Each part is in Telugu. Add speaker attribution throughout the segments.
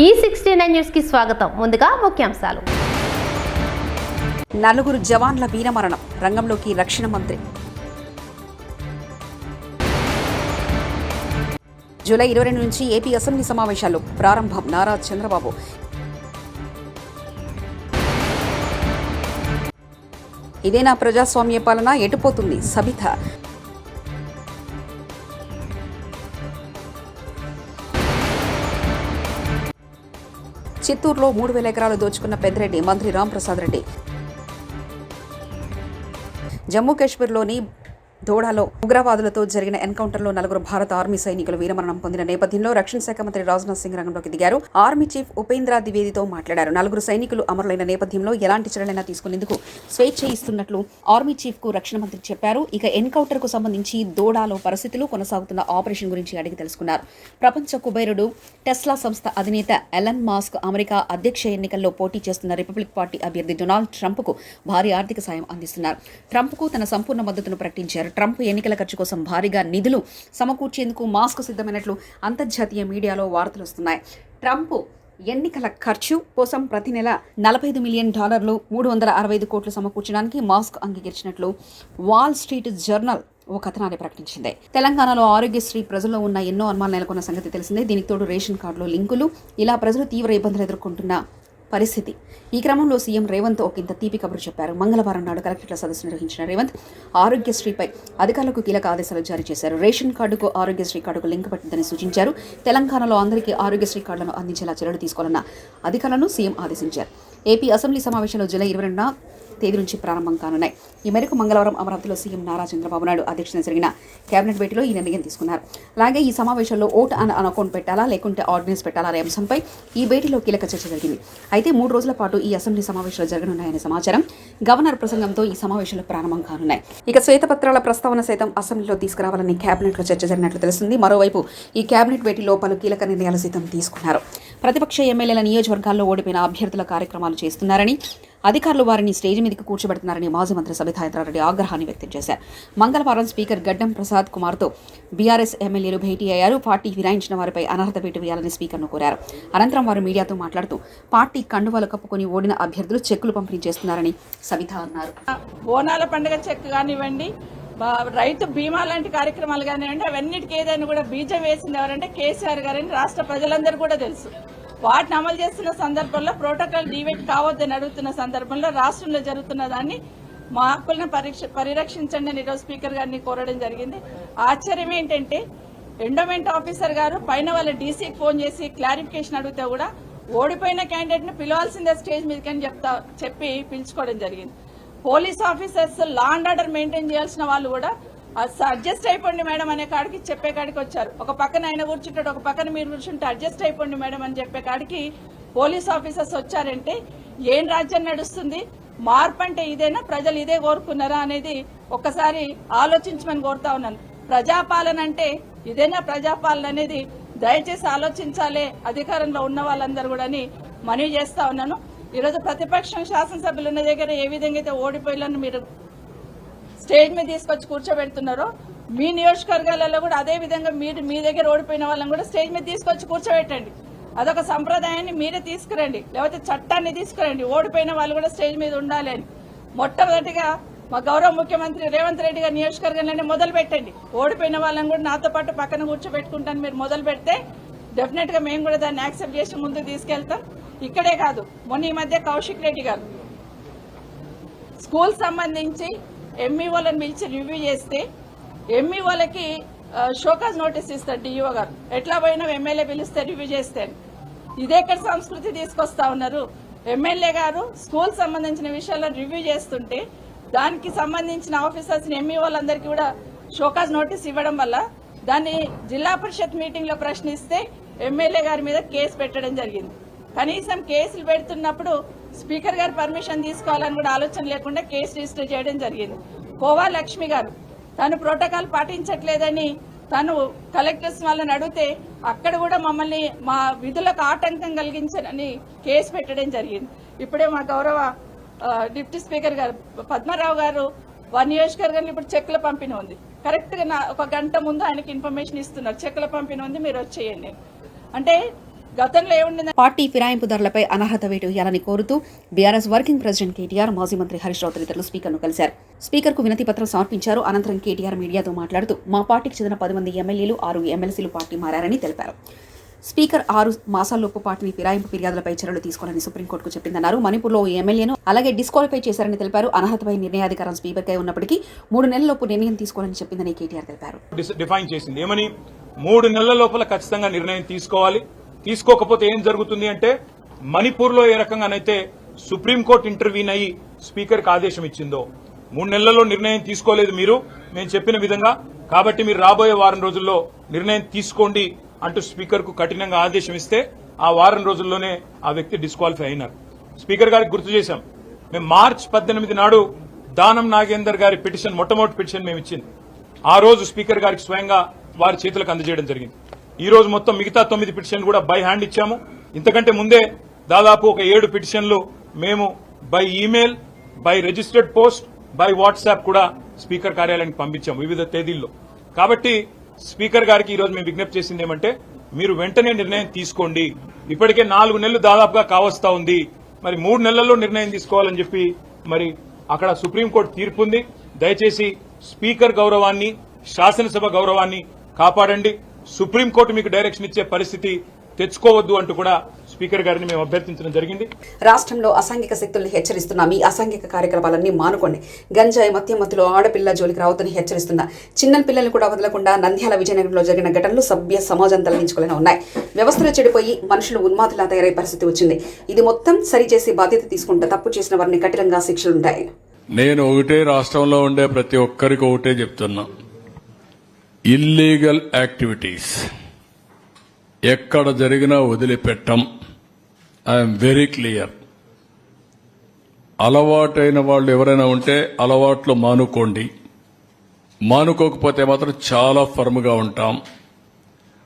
Speaker 1: E69 న్యూస్ కి స్వాగతం. ముందుగా ముఖ్యాంశాలు.
Speaker 2: నలుగురు జవాన్ల వీరమరణం, రంగంలోకి రక్షణ మంత్రి. జూలై 22 నుంచి ఏపీ అసెంబ్లీ సమావేశాలు ప్రారంభం, నారా చంద్రబాబు. ఇదేనా ప్రజాస్వామ్య పాలన, ఎటుపోతుంది సబిత. చిత్తూరులో 3,000 ఎకరాలు దోచుకున్న పెద్దిరెడ్డి, మంత్రి రాంప్రసాద్ రెడ్డి. జమ్మూ కాశ్మీర్లోని దోడాలో ఉగ్రవాదులతో జరిగిన ఎన్కౌంటర్లో 4 భారత ఆర్మీ సైనికులు వీరమరణం పొందిన నేపథ్యంలో రక్షణ శాఖ మంత్రి రాజ్నాథ్ సింగ్ రంగంలోకి దిగారు. ఆర్మీ చీఫ్ ఉపేంద్ర ద్వివేదితో మాట్లాడారు. 4 సైనికులు అమరులైన నేపథ్యంలో ఎలాంటి చర్యలైనా తీసుకునేందుకు స్వేచ్ఛ ఇస్తున్నట్లు ఆర్మీ చీఫ్ కు రక్షణ మంత్రి చెప్పారు. ఇక ఎన్కౌంటర్ కు సంబంధించి దోడాలో పరిస్థితులు, కొనసాగుతున్న ఆపరేషన్ గురించి అడిగి తెలుసుకున్నారు. ప్రపంచ కుబేరుడు టెస్లా సంస్థ అధినేత ఎలన్ మాస్క్ అమెరికా అధ్యక్ష ఎన్నికల్లో పోటీ చేస్తున్న రిపబ్లిక్ పార్టీ అభ్యర్థి డొనాల్డ్ ట్రంప్ కు భారీ ఆర్థిక సాయం అందిస్తున్నారు. ట్రంప్ కు తన సంపూర్ణ మద్దతును ప్రకటించారు. ట్రంప్ ఎన్నికల ఖర్చు కోసం భారీగా నిధులు సమకూర్చేందుకు మాస్క్ సిద్ధమైనట్లు అంతర్జాతీయ మీడియాలో వార్తలు వస్తున్నాయి. ట్రంప్ ఎన్నికల ఖర్చు కోసం ప్రతి నెల $45 మిలియన్ 365 కోట్లు సమకూర్చడానికి మాస్క్ అంగీకరించినట్లు వాల్ స్ట్రీట్ జర్నల్ ఓ కథనాన్ని ప్రకటించింది. తెలంగాణలో ఆరోగ్యశ్రీ ప్రజల్లో ఉన్న ఎన్నో అనుమానాలు నెలకొన్న సంగతి తెలిసిందే. దీనికి తోడు రేషన్ కార్డులో లింకులు, ఇలా ప్రజలు తీవ్ర ఇబ్బందులు ఎదుర్కొంటున్న పరిస్థితి. ఈ క్రమంలో సీఎం రేవంత్ ఒకంత తీపి కబురు చెప్పారు. మంగళవారం నాడు కలెక్టర్ల సదస్సు నిర్వహించిన రేవంత్ ఆరోగ్యశ్రీపై అధికారులకు కీలక ఆదేశాలు జారీ చేశారు. రేషన్ కార్డుకు ఆరోగ్యశ్రీ కార్డుకు లింక్ పెట్టిందని సూచించారు. తెలంగాణలో అందరికీ ఆరోగ్యశ్రీ కార్డులను అందించేలా చర్యలు తీసుకోవాలన్న అధికారులను సీఎం ఆదేశించారు. ఏపీ అసెంబ్లీ సమావేశంలో జూలై 22వ తేదీ నుంచి ప్రారంభం కానున్నాయి. ఈ మేరకు మంగళవారం అమరావతిలో సీఎం నారా చంద్రబాబు నాయుడు అధ్యక్షతన జరిగిన కేబినెట్ భేటీలో ఈ నిర్ణయం తీసుకున్నారు. అలాగే ఈ సమావేశంలో ఓట్ ఆన్ అకౌంట్ పెట్టాలా లేకుంటే ఆర్డినెన్స్ పెట్టాలా అనే అంశంపై ఈ భేటీలో కీలక చర్చ జరిగింది. అయితే 3 రోజుల పాటు ఈ అసెంబ్లీ సమావేశాలు జరగనున్నాయనే సమాచారం. గవర్నర్ ప్రసంగంతో ఈ సమావేశాలు ప్రారంభం కానున్నాయి. ఇక శ్వేతపత్రాల ప్రస్తావన సైతం అసెంబ్లీలో తీసుకురావాలని కేబినెట్ లో చర్చ జరిగినట్లు తెలుస్తుంది. మరోవైపు ఈ కేబినెట్ భేటీలో పలు కీలక నిర్ణయాలు సైతం తీసుకున్నారు. ప్రతిపక్ష ఎమ్మెల్యేల నియోజకవర్గాల్లో ఓడిపోయిన అభ్యర్థుల కార్యక్రమాలు చేస్తున్నారని, అధికారులు వారిని స్టేజ్ మీదకి కూర్చోబెడుతున్నారని మాజీ మంత్రి సబితా ఇంద్రారెడ్డి ఆగ్రహాన్ని వ్యక్తం చేశారు. మంగళవారం స్పీకర్ గడ్డం ప్రసాద్ కుమార్తో బీఆర్ఎస్ ఎమ్మెల్యేలు భేటీ అయ్యారు. పార్టీ ఫిరాయించిన వారిపై అనర్హత వేటు వేయాలని స్పీకర్ను కోరారు. అనంతరం వారు మీడియాతో మాట్లాడుతూ పార్టీ కండువాలు కప్పుకొని ఓడిన అభ్యర్థులు చెక్కులు పంపిణీ చేస్తున్నారని సబితా అన్నారు.
Speaker 3: బోనాల పండుగ చెక్ కానివ్వండి, రైతు బీమా లాంటి కార్యక్రమాలు కానివ్వండి, అవన్నిటికీ ఏదైనా కూడా బీజం వేసింది ఎవరంటే కేసీఆర్ గారని రాష్ట్ర ప్రజలందరూ కూడా తెలుసు. వాటిని అమలు చేస్తున్న సందర్భంలో ప్రోటోకాల్ డివేట్ కావద్దని అడుగుతున్న సందర్భంలో రాష్ట్రంలో జరుగుతున్న దాన్ని మా హక్కులను పరిరక్షించండి అని ఈరోజు స్పీకర్ గారిని కోరడం జరిగింది. ఆశ్చర్యం ఏంటంటే ఎండోమెంట్ ఆఫీసర్ గారు పైన వాళ్ళ డీసీకి ఫోన్ చేసి క్లారిఫికేషన్ అడిగితే కూడా ఓడిపోయిన క్యాండిడేట్ ని పిలవాల్సిందే స్టేజ్ మీదకి అని చెప్పి పిలుచుకోవడం జరిగింది. Police officers law and order maintain చేయాల్సిన వాళ్ళు కూడా అడ్జస్ట్ అయిపోండి మేడం అనే కాడికి చెప్పే కాడికి వచ్చారు. ఒక పక్కన ఆయన కూర్చుంటాడు, ఒక పక్కన మీరు కూర్చుంటే అడ్జస్ట్ అయిపోండి మేడం అని చెప్పే కాడికి పోలీస్ ఆఫీసర్స్ వచ్చారంటే ఏం రాజ్యం నడుస్తుంది? మార్పు అంటే ఇదేనా? ప్రజలు ఇదే కోరుకున్నారా అనేది ఒక్కసారి ఆలోచించమని కోరుతా ఉన్నాను. ప్రజాపాలన అంటే ఇదేనా ప్రజాపాలన అనేది దయచేసి ఆలోచించాలి అధికారంలో ఉన్న వాళ్ళందరూ కూడా అని మనవి చేస్తా ఉన్నాను. ఈరోజు ప్రతిపక్షం శాసనసభ్యులు ఉన్న దగ్గర ఏ విధంగా అయితే ఓడిపోయాలని మీరు స్టేజ్ మీద తీసుకొచ్చి కూర్చోబెడుతున్నారో, మీ నియోజకవర్గాలలో కూడా అదే విధంగా మీరు మీ దగ్గర ఓడిపోయిన వాళ్ళని కూడా స్టేజ్ మీద తీసుకొచ్చి కూర్చోబెట్టండి. అదొక సంప్రదాయాన్ని మీరే తీసుకురండి, లేకపోతే చట్టాన్ని తీసుకురండి. ఓడిపోయిన వాళ్ళు కూడా స్టేజ్ మీద ఉండాలి అని మొట్టమొదటిగా మా గౌరవ ముఖ్యమంత్రి రేవంత్ రెడ్డి గారి నియోజకవర్గంలోనే మొదలు పెట్టండి. ఓడిపోయిన వాళ్ళని కూడా నాతో పాటు పక్కన కూర్చోబెట్టుకుంటాను మీరు మొదలు పెడితే డెఫినెట్ గా మేము కూడా దాన్ని యాక్సెప్ట్ చేసి ముందుకు తీసుకెళ్తాం. ఇక్కడే కాదు, మొన్న ఈ మధ్య కౌశిక్ రెడ్డి గారు స్కూల్ సంబంధించి ఎంఈఓలను పిలిచి రివ్యూ చేస్తే ఎంఈఓలకి షోకాజ్ నోటీస్ ఇస్తారు డిఈఓ గారు. ఎట్లా పోయినా ఎమ్మెల్యే పిలిస్తే రివ్యూ చేస్తే ఇదేక్కడ సంస్కృతి తీసుకొస్తా ఉన్నారు? ఎమ్మెల్యే గారు స్కూల్ సంబంధించిన విషయాలను రివ్యూ చేస్తుంటే దానికి సంబంధించిన ఆఫీసర్స్ ఎంఈఓలందరికీ కూడా షోకాజ్ నోటీస్ ఇవ్వడం వల్ల దాన్ని జిల్లా పరిషత్ మీటింగ్ లో ప్రశ్నిస్తే ఎమ్మెల్యే గారి మీద కేసు పెట్టడం జరిగింది. కనీసం కేసులు పెడుతున్నప్పుడు స్పీకర్ గారు పర్మిషన్ తీసుకోవాలని కూడా ఆలోచన లేకుండా కేసు రిజిస్టర్ చేయడం జరిగింది. కోవా లక్ష్మి గారు తను ప్రోటోకాల్ పాటించట్లేదని తను కలెక్టర్స్ వాళ్ళని అడిగితే అక్కడ కూడా మమ్మల్ని మా విధులకు ఆటంకం కలిగించని కేసు పెట్టడం జరిగింది. ఇప్పుడే మా గౌరవ డిప్యూటీ స్పీకర్ గారు పద్మారావు గారు వారి నియోజకవర్గంలో ఇప్పుడు చెక్కుల పంపిణీ ఉంది. కరెక్ట్ గా 1 గంట ముందు ఆయనకి ఇన్ఫర్మేషన్ ఇస్తున్నారు, చెక్కుల పంపిణీ ఉంది మీరు వచ్చేయండి. అంటే గతంలో ఏముండింది?
Speaker 2: పార్టీ ఫిరాయింపుదారులపై అనర్హత వేటు వేయాలని కోరుతూ బీఆర్ఎస్ వర్కింగ్ ప్రెసిడెంట్ కేటీఆర్, మాజీ మంత్రి హరీష్ రావు తదితరులు స్పీకర్ను కలిశారు. స్పీకర్కు వినతి పత్రం సమర్పించారు. అనంతరం కేటీఆర్ మీడియాతో మాట్లాడుతూ మా పార్టీకి చెందిన 10 మంది ఎమ్మెల్యేలు, 6 ఎమ్మెల్సీలు పార్టీ మారారని తెలిపారు. స్పీకర్ 6 మాసాల్లోపు పార్టీని ఫిరాయింపు ఫిర్యాదులపై చర్యలు తీసుకోవాలని సుప్రీంకోర్టుకు చెప్పిందన్నారు. మణిపూర్లో ఓ ఎమ్మెల్యేను అలాగే డిస్క్వాలిఫై చేశారని తెలిపారు. అనర్హతపై నిర్ణయాధికారం స్పీకర్కై ఉన్నప్పటికీ 3 నెలలలోపు నిర్ణయం తీసుకోవాలని చెప్పిందని కేటీఆర్ తెలిపారు.
Speaker 4: డిఫైన్ చేసింది ఏమని, 3 నెలల లోపల ఖచ్చితంగా నిర్ణయం తీసుకోవాలి. తీసుకోకపోతే ఏం జరుగుతుంది అంటే, మణిపూర్లో ఏ రకంగానైతే సుప్రీంకోర్టు ఇంటర్వ్యూన్ అయ్యి స్పీకర్కి ఆదేశం ఇచ్చిందో, 3 నెలల్లో నిర్ణయం తీసుకోలేదు మీరు మేము చెప్పిన విధంగా, కాబట్టి మీరు రాబోయే వారం రోజుల్లో నిర్ణయం తీసుకోండి అంటూ స్పీకర్కు కఠినంగా ఆదేశం ఇస్తే ఆ వారం రోజుల్లోనే ఆ వ్యక్తి డిస్క్వాలిఫై అయినారు. స్పీకర్ గారికి గుర్తు చేశాం, మేము మార్చి 18 నాడు దానం నాగేందర్ గారి పిటిషన్, మొట్టమొదటి పిటిషన్ మేము ఇచ్చింది. ఆ రోజు స్పీకర్ గారికి స్వయంగా వారి చేతులకు అందజేయడం జరిగింది. ఈ రోజు మొత్తం మిగతా 9 పిటిషన్లు కూడా బై హ్యాండ్ ఇచ్చాము. ఇంతకంటే ముందే దాదాపు ఒక 7 పిటిషన్లు మేము by email, by registered post, by WhatsApp కూడా స్పీకర్ కార్యాలయానికి పంపించాము వివిధ తేదీల్లో. కాబట్టి స్పీకర్ గారికి ఈ రోజు మేము విజ్ఞప్తి చేసింది ఏమంటే, మీరు వెంటనే నిర్ణయం తీసుకోండి. ఇప్పటికే 4 నెలలు దాదాపుగా కావస్తా ఉంది, మరి 3 నెలల్లో నిర్ణయం తీసుకోవాలని చెప్పి మరి అక్కడ సుప్రీంకోర్టు తీర్పు ఉంది. దయచేసి స్పీకర్ గౌరవాన్ని, శాసనసభ గౌరవాన్ని కాపాడండి. సుప్రీంకోర్టు మీకు డైరెక్షన్ ఇచ్చే పరిస్థితి తెచ్చుకోవద్దు అంటూ కూడా స్పీకర్ గారిని మేము అభ్యర్థించడం జరిగింది.
Speaker 2: రాష్ట్రంలో అసాంఘిక శక్తుల్ని హెచ్చరిస్తున్నాం. ఈ అసాంఘిక కార్యకలాపాలన్నీ మానుకోండి. గంజాయి, మద్యం మత్తులో ఆడపిల్ల జోలికి రావద్దని హెచ్చరిస్తున్నా. చిన్న పిల్లల్ని కూడా వదలకుండా నంద్యాల, విజయనగరంలో జరిగిన ఘటనలు సభ్య సమాజం తలదించుకోలేని ఉన్నాయి. వ్యవస్థలు చెడిపోయి మనుషులు ఉన్మాదులా తయారయ్యే పరిస్థితి వచ్చింది. ఇది మొత్తం సరిచేసి బాధ్యత తీసుకుంటే తప్పు చేసిన వారిని కఠినంగా శిక్షలుంటాయి.
Speaker 5: నేను ఒకటే, రాష్ట్రంలో ఉండే ప్రతి ఒక్కరికి ఒకటే చెప్తున్నా, ఇల్లీగల్ యాక్టివిటీస్ ఎక్కడ జరిగినా వదిలిపెట్టం. I'm very clear. అలవాటైన వాళ్ళు ఎవరైనా ఉంటే అలవాట్లు మానుకోండి. మానుకోకపోతే మాత్రం చాలా ఫర్మ్గా ఉంటాం.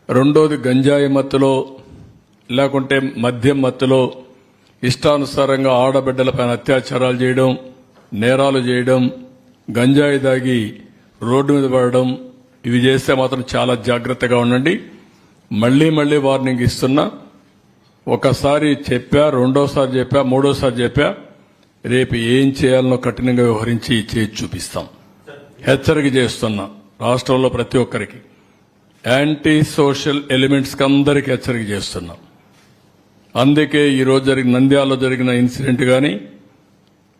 Speaker 5: రెండోది, గంజాయి మత్తులో లేకుంటే మద్యం మత్తులో ఇష్టానుసారంగా ఆడబిడ్డలపైన అత్యాచారాలు చేయడం, నేరాలు చేయడం, గంజాయి దాగి రోడ్డు మీద పడడం, ఇవి చేస్తే మాత్రం చాలా జాగ్రత్తగా ఉండండి. మళ్లీ మళ్లీ వార్నింగ్ ఇస్తున్నా. ఒకసారి చెప్పా, రెండోసారి చెప్పా, మూడోసారి చెప్పా, రేపు ఏం చేయాలనో కఠినంగా వ్యవహరించి చేసి చూపిస్తాం. హెచ్చరిక చేస్తున్నా రాష్ట్రంలో ప్రతి ఒక్కరికి, యాంటీ సోషల్ ఎలిమెంట్స్ కి అందరికీ హెచ్చరిక చేస్తున్నా. అందుకే ఈ రోజు జరిగిన నంద్యాలలో జరిగిన ఇన్సిడెంట్ గాని,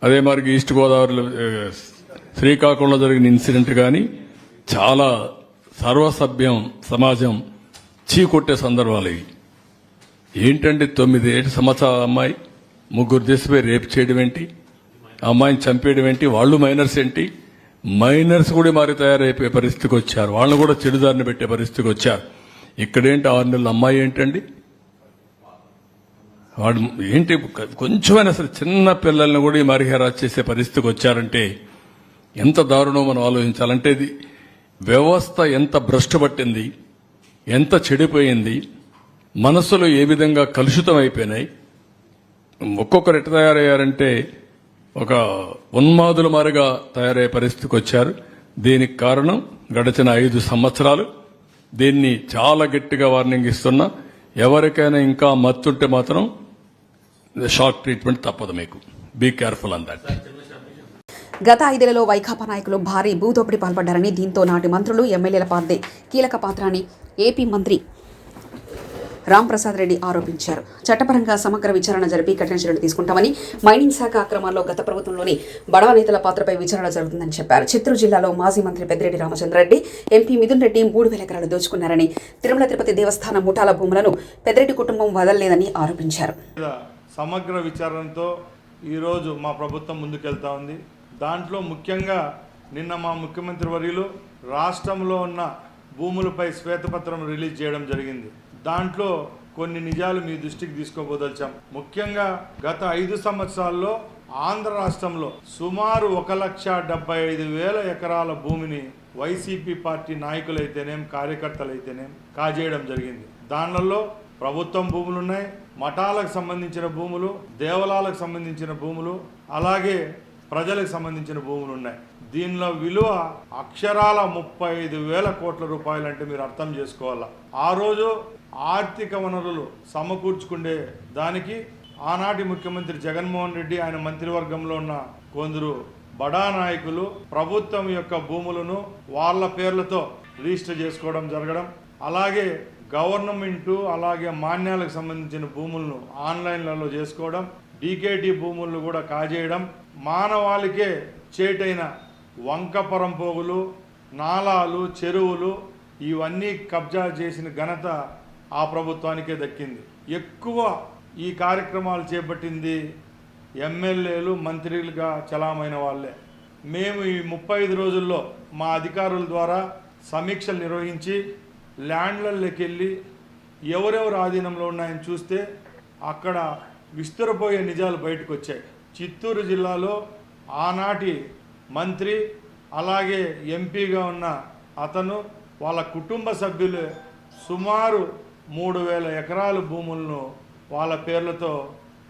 Speaker 5: అదే మరి ఈస్ట్ గోదావరిలో శ్రీకాకుళంలో జరిగిన ఇన్సిడెంట్ గాని చాలా సర్వసభ్యం సమాజం చీకొట్టే సందర్భాలు ఇవి. ఏంటంటే 9 సంవత్సరాల అమ్మాయి 3 దేశపై రేపు చేయడం ఏంటి, అమ్మాయిని చంపేయడం ఏంటి, వాళ్ళు మైనర్స్ ఏంటి, మైనర్స్ కూడా మరి తయారైపోయే పరిస్థితికి వచ్చారు. వాళ్ళని కూడా చెడుదారిని పెట్టే పరిస్థితికి వచ్చారు. ఇక్కడేంటి 6 నెలల అమ్మాయి ఏంటండి, వాడు ఏంటి, కొంచెమైనా సరే చిన్న పిల్లల్ని కూడా మరి హెరాస్ చేసే పరిస్థితికి వచ్చారంటే ఎంత దారుణం మనం ఆలోచించాలంటే, ఇది వ్యవస్థ ఎంత భ్రష్టు పట్టింది, ఎంత చెడిపోయింది, మనసులు ఏ విధంగా కలుషితం అయిపోయినాయి. ఒక్కొక్కరు ఎట్లా తయారయ్యారంటే ఒక ఉన్మాదుల మారిగా తయారయ్యే పరిస్థితికి వచ్చారు. దీనికి కారణం గడిచిన 5 సంవత్సరాలు. దీన్ని చాలా గట్టిగా వార్నింగ్ ఇస్తున్నా. ఎవరికైనా ఇంకా మత్తుంటే మాత్రం షాక్ ట్రీట్మెంట్ తప్పదు. మీకు బీ కేర్ఫుల్ ఆన్ దట్.
Speaker 2: గత 5 ఏళ్లలో వైకాపా నాయకులు భారీ భూదోపిడి పాల్పడ్డారని, దీంతో నాటి మంత్రులు, ఎమ్మెల్యేల పార్టీ కీలక పాత్ర అని ఏపీ మంత్రి రాంప్రసాద్ రెడ్డి ఆరోపించారు. చట్టపరంగా సమగ్ర విచారణ జరిపి కఠిన చర్యలు తీసుకుంటామని, మైనింగ్ శాఖ అక్రమాల్లో గత ప్రభుత్వంలోని బడవ నేతల పాత్రపై విచారణ జరుగుతుందని చెప్పారు. చిత్తూరు జిల్లాలో మాజీ మంత్రి పెద్దిరెడ్డి రామచంద్రారెడ్డి, ఎంపీ మిథున్ రెడ్డి 3,000 ఎకరాలు దోచుకున్నారని, తిరుమల తిరుపతి దేవస్థానం ముఠాల భూములను పెద్దిరెడ్డి కుటుంబం వదలలేదని ఆరోపించారు.
Speaker 6: సమగ్ర విచారణతో ఈరోజు మా ప్రభుత్వం ముందుకెళ్తా ఉంది. దాంట్లో ముఖ్యంగా నిన్న మా ముఖ్యమంత్రి వర్యులు రాష్ట్రంలో ఉన్న భూములపై శ్వేతపత్రం రిలీజ్ చేయడం జరిగింది. దాంట్లో కొన్ని నిజాలు మీ దృష్టికి తీసుకోబోదలిచాం. ముఖ్యంగా గత 5 సంవత్సరాల్లో ఆంధ్ర రాష్ట్రంలో సుమారు 1,75,000 ఎకరాల భూమిని వైసీపీ పార్టీ నాయకులైతేనేం, కార్యకర్తలైతేనేం కాజేయడం జరిగింది. దానిలో ప్రభుత్వం భూములున్నాయి, మఠాలకు సంబంధించిన భూములు, దేవాలయాలకు సంబంధించిన భూములు, అలాగే ప్రజలకు సంబంధించిన భూములు ఉన్నాయి. దీనిలో విలువ అక్షరాల 35,000 కోట్ల రూపాయలు అంటే మీరు అర్థం చేసుకోవాలా. ఆ రోజు ఆర్థిక వనరులు సమకూర్చుకునే దానికి ఆనాటి ముఖ్యమంత్రి జగన్మోహన్ రెడ్డి ఆయన మంత్రివర్గంలో ఉన్న కొందరు బడా నాయకులు ప్రభుత్వం యొక్క భూములను వాళ్ళ పేర్లతో రిజిస్టర్ చేసుకోవడం జరగడం, అలాగే గవర్నమెంటు అలాగే మాన్యాలకు సంబంధించిన భూములను ఆన్లైన్లలో చేసుకోవడం, డీకేటీ భూములను కూడా కాజేయడం, మానవాళికే చేటైన వంకపరం పోగులు, నాలాలు, చెరువులు ఇవన్నీ కబ్జా చేసిన ఘనత ఆ ప్రభుత్వానికే దక్కింది. ఎక్కువ ఈ కార్యక్రమాలు చేపట్టింది ఎమ్మెల్యేలు, మంత్రులుగా చలామైన వాళ్ళే. మేము ఈ 35 రోజుల్లో మా అధికారుల ద్వారా సమీక్షలు నిర్వహించి ల్యాండ్లలోకి వెళ్ళి ఎవరెవరు ఆధీనంలో ఉన్నాయని చూస్తే అక్కడ విస్తురపోయే నిజాలు బయటకు వచ్చాయి. చిత్తూరు జిల్లాలో ఆనాటి మంత్రి అలాగే ఎంపీగా ఉన్న అతను వాళ్ళ కుటుంబ సభ్యులు సుమారు 3000 ఎకరాల భూములను వాళ్ళ పేర్లతో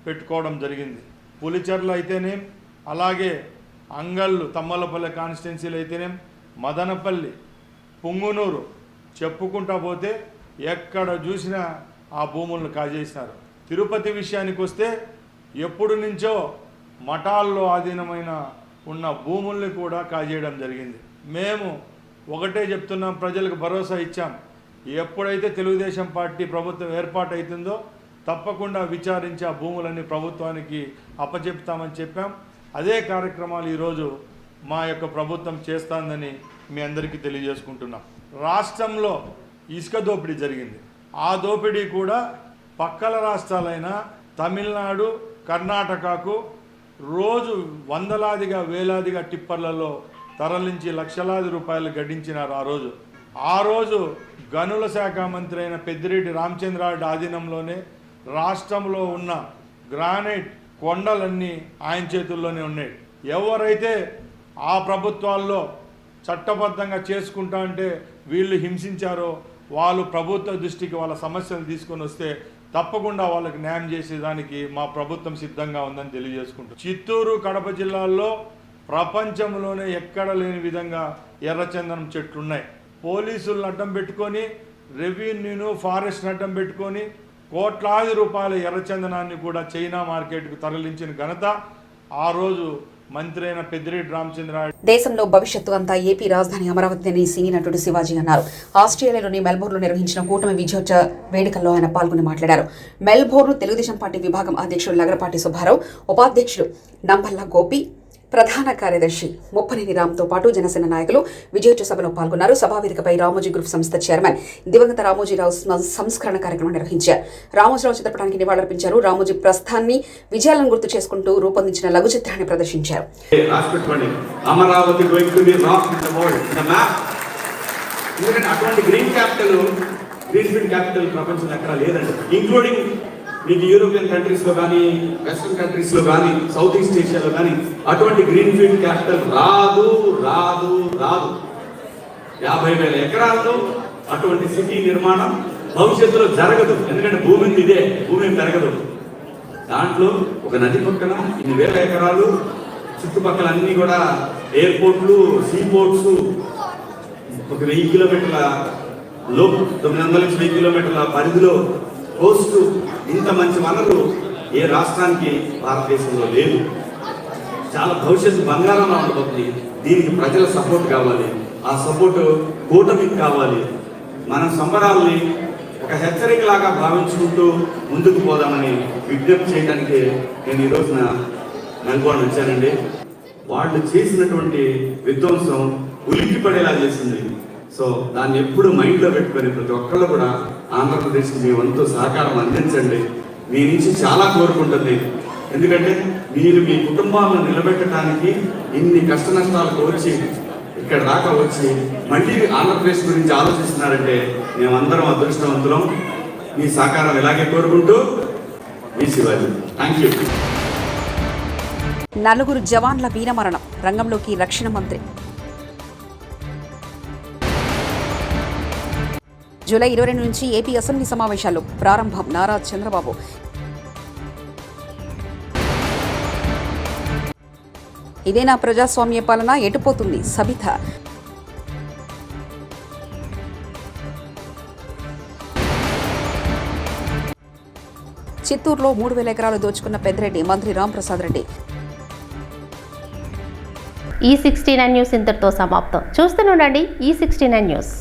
Speaker 6: పెట్టుకోవడం జరిగింది. పులిచెర్ల అయితేనేం, అలాగే అంగళ్ళు తమ్మలపల్లి కాన్స్టిట్యున్సీలు అయితేనేం, మదనపల్లి, పుంగునూరు చెప్పుకుంటా పోతే ఎక్కడ చూసినా ఆ భూములను కాజేసినారు. తిరుపతి విషయానికి వస్తే ఎప్పుడు నుంచో మఠాల్లో ఆధీనమైన ఉన్న భూముల్ని కూడా కాజేయడం జరిగింది. మేము ఒకటే చెప్తున్నాం, ప్రజలకు భరోసా ఇచ్చాం. ఎప్పుడైతే తెలుగుదేశం పార్టీ ప్రభుత్వం ఏర్పాటు అవుతుందో తప్పకుండా విచారించి ఆ భూములన్నీ ప్రభుత్వానికి అప్పచెప్తామని చెప్పాం. అదే కార్యక్రమాలు ఈరోజు మా యొక్క ప్రభుత్వం చేస్తుందని మీ అందరికీ తెలియజేసుకుంటున్నాం. రాష్ట్రంలో ఇసుక దోపిడీ జరిగింది. ఆ దోపిడీ కూడా పక్కల రాష్ట్రాలైన తమిళనాడు, కర్ణాటకకు రోజు వందలాదిగా వేలాదిగా టిప్పర్లలో తరలించి లక్షలాది రూపాయలు గడించినారు. ఆ రోజు గనుల శాఖ మంత్రి అయిన పెద్దిరెడ్డి రామచంద్రారెడ్డి ఆధీనంలోనే రాష్ట్రంలో ఉన్న గ్రానైట్ కొండలన్నీ ఆయన చేతుల్లోనే ఉన్నాయి. ఎవరైతే ఆ ప్రభుత్వాల్లో చట్టబద్ధంగా చేసుకుంటా అంటే వీళ్ళు హింసించారో వాళ్ళు ప్రభుత్వ దృష్టికి వాళ్ళ సమస్యలు తీసుకొని వస్తే తప్పకుండా వాళ్ళకి న్యాయం చేసేదానికి మా ప్రభుత్వం సిద్ధంగా ఉందని తెలియజేసుకుంటాం. చిత్తూరు, కడప జిల్లాల్లో ప్రపంచంలోనే ఎక్కడ లేని విధంగా ఎర్రచందనం చెట్లున్నాయి. పోలీసులను అడ్డం పెట్టుకొని, రెవెన్యూను, ఫారెస్ట్ అడ్డం పెట్టుకొని కోట్లాది రూపాయల ఎర్రచందనాన్ని కూడా చైనా మార్కెట్కు తరలించిన ఘనత ఆ రోజు మంత్రి అయిన పెద్దిరెడ్డి రామచంద్రారెడ్డి.
Speaker 2: దేశంలో భవిష్యత్తు అంతా ఏపీ రాజధాని అమరావతి అని సినీ నటుడు శివాజీ అన్నారు. ఆస్ట్రేలియాలోని మెల్బోర్న్లో నిర్వహించిన కూటమి విజయోత్సవ వేడుకల్లో ఆయన పాల్గొని మాట్లాడారు. మెల్బోర్న్ తెలుగుదేశం పార్టీ విభాగం అధ్యక్షుడు లగడపాటి సుబ్బారావు, ఉపాధ్యక్షుడు నంబల్ల గోపి, ప్రధాన కార్యదర్శి ముప్పనేని రామ్తో పాటు జనసేన నాయకులు విజయోత్సవ సభలో పాల్గొన్నారు. సభావేదికపై రామోజీ గ్రూప్ సంస్థ చైర్మన్ దివంగత రామోజీరావు సంస్కరణ కార్యక్రమం నిర్వహించారు. రామోజీరావు చిత్రపటానికి నివాళులర్పించారు. రామోజీ ప్రస్థాన్ని, విజయాలను గుర్తు చేసుకుంటూ రూపొందించిన లఘు చిత్రాన్ని ప్రదర్శించారు.
Speaker 7: మీకు యూరోపియన్ కంట్రీస్లో కానీ, వెస్ట్రన్ కంట్రీస్లో కానీ, సౌత్ ఈస్ట్ ఏషియాలో కానీ అటువంటి గ్రీన్ ఫీల్డ్ క్యాపిటల్ రాదు. 50,000 ఎకరాల్లో అటువంటి సిటీ నిర్మాణం భవిష్యత్తులో జరగదు. ఎందుకంటే భూమి పెరగదు. దాంట్లో ఒక నది పక్కన ఇన్ని వేల ఎకరాలు, చుట్టుపక్కల అన్ని కూడా ఎయిర్పోర్ట్లు, సీపోర్ట్స్, ఒక 1000 కిలోమీటర్ల లోపు 900 నుంచి 1000 కిలోమీటర్ల పరిధిలో కోస్టు, ఇంత మంచి వనరు ఏ రాష్ట్రానికి భారతదేశంలో లేదు. చాలా భవిష్యత్తు బంగారంలో ఉండబోతుంది. దీనికి ప్రజల సపోర్ట్ కావాలి. ఆ సపోర్టు కూటమికి కావాలి. మన సంబరాల్ని ఒక హెచ్చరికలాగా భావించుకుంటూ ముందుకు పోదామని విజ్ఞప్తి చేయడానికి నేను ఈ రోజున మెల్బోర్న్ వచ్చానండి. వాళ్ళు చేసినటువంటి విధ్వంసం ఉలిక్కి పడేలా చేసింది. సో దాన్ని ఎప్పుడు మైండ్లో పెట్టుకొని ప్రతి ఒక్కళ్ళు కూడా ఆంధ్రప్రదేశ్కి మీ వంతు సహకారం అందించండి. మీ నుంచి చాలా కోరుకుంటుంది. ఎందుకంటే మీరు మీ కుటుంబాలను నిలబెట్టడానికి ఇన్ని కష్ట నష్టాలకు వచ్చి ఇక్కడ దాకా వచ్చి మళ్ళీ ఆంధ్రప్రదేశ్ గురించి ఆలోచిస్తున్నారంటే మేమందరం అదృష్టవంతులం. మీ సహకారం ఇలాగే కోరుకుంటూ మీ శివాజీ. Thank you.
Speaker 2: 4 జవాన్ల వీరమరణం, రంగంలోకి రక్షణ మంత్రి. జూలై 22 నుంచి ఏపీ అసెంబ్లీ సమావేశాలు ప్రారంభం. నారా చంద్రబాబు. ఇదేనా ప్రజాస్వామ్య పాలన? ఎటుపోతుంది సబిత? చిత్తూరులో 3,000 ఎకరాలు దోచుకున్న పెద్దిరెడ్డి, మంత్రి రాంప్రసాద్ రెడ్డి.
Speaker 1: ఈ 69 న్యూస్ ఇంతటితో సమాప్తం. చూస్తూనే ఉండండి ఈ 69 న్యూస్.